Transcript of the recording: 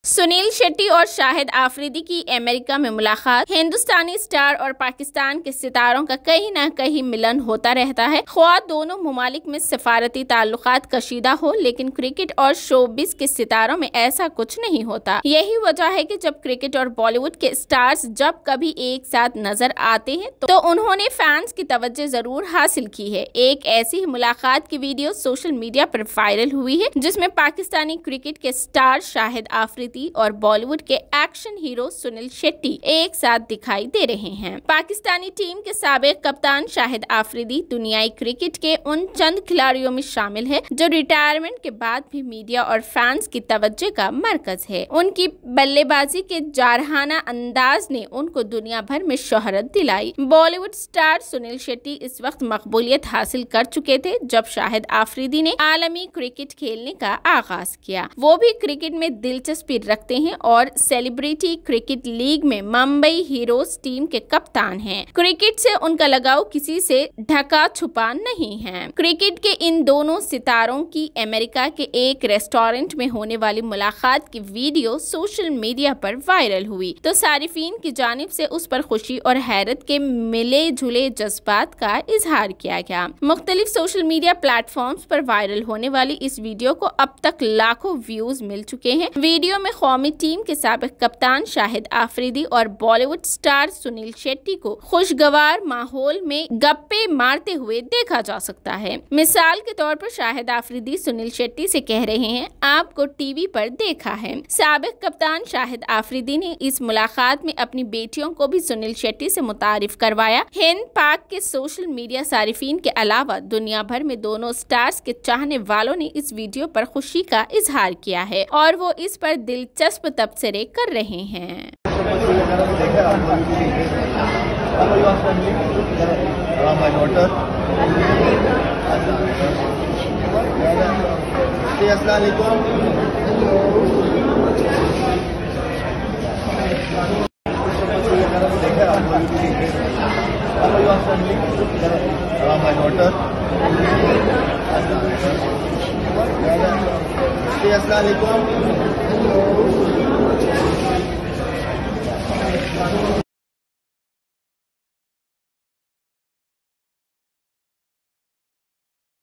सुनील शेट्टी और शाहिद आफरीदी की अमेरिका में मुलाकात। हिंदुस्तानी स्टार और पाकिस्तान के सितारों का कहीं न कहीं मिलन होता रहता है। ख्वाह दोनों मुमालिक में सफारती ताल्लुकात कशीदा हो, लेकिन क्रिकेट और शोबिस के सितारों में ऐसा कुछ नहीं होता। यही वजह है कि जब क्रिकेट और बॉलीवुड के स्टार्स जब कभी एक साथ नजर आते हैं तो उन्होंने फैंस की तवज्जो जरूर हासिल की है। एक ऐसी ही मुलाकात की वीडियो सोशल मीडिया पर वायरल हुई है, जिसमें पाकिस्तानी क्रिकेट के स्टार शाहिद आफरीदी और बॉलीवुड के एक्शन हीरो सुनील शेट्टी एक साथ दिखाई दे रहे हैं। पाकिस्तानी टीम के साबिक कप्तान शाहिद आफरीदी दुनियाई क्रिकेट के उन चंद खिलाड़ियों में शामिल है जो रिटायरमेंट के बाद भी मीडिया और फैंस की तवज्जो का मरकज है। उनकी बल्लेबाजी के जारहाना अंदाज ने उनको दुनिया भर में शोहरत दिलाई। बॉलीवुड स्टार सुनील शेट्टी इस वक्त मकबूलियत हासिल कर चुके थे जब शाहिद आफरीदी ने आलमी क्रिकेट खेलने का आगाज किया। वो भी क्रिकेट में दिलचस्पी रखते हैं और सेलिब्रिटी क्रिकेट लीग में मुंबई हीरोज टीम के कप्तान हैं। क्रिकेट से उनका लगाव किसी से ढका छुपा नहीं है। क्रिकेट के इन दोनों सितारों की अमेरिका के एक रेस्टोरेंट में होने वाली मुलाकात की वीडियो सोशल मीडिया पर वायरल हुई तो सारिफीन की जानिब से उस पर खुशी और हैरत के मिले जुले जज्बात का इजहार किया गया। मुख्तलिफ सोशल मीडिया प्लेटफॉर्म्स पर वायरल होने वाली इस वीडियो को अब तक लाखों व्यूज मिल चुके हैं। वीडियो में कौमी टीम के साबिक कप्तान शाहिद आफरीदी और बॉलीवुड स्टार सुनील शेट्टी को खुशगवार माहौल में गप्पे मारते हुए देखा जा सकता है। मिसाल के तौर पर शाहिद आफरीदी सुनील शेट्टी से कह रहे हैं, आपको टीवी पर देखा है। साबिक कप्तान शाहिद आफरीदी ने इस मुलाकात में अपनी बेटियों को भी सुनील शेट्टी से मुतारिफ करवाया। हिंद पाक के सोशल मीडिया सारिफीन के अलावा दुनिया भर में दोनों स्टार्स के चाहने वालों ने इस वीडियो पर खुशी का इजहार किया है और वो इस पर दिलचस्प तबसरे कर रहे हैं। अस्सलाम वालेकुम।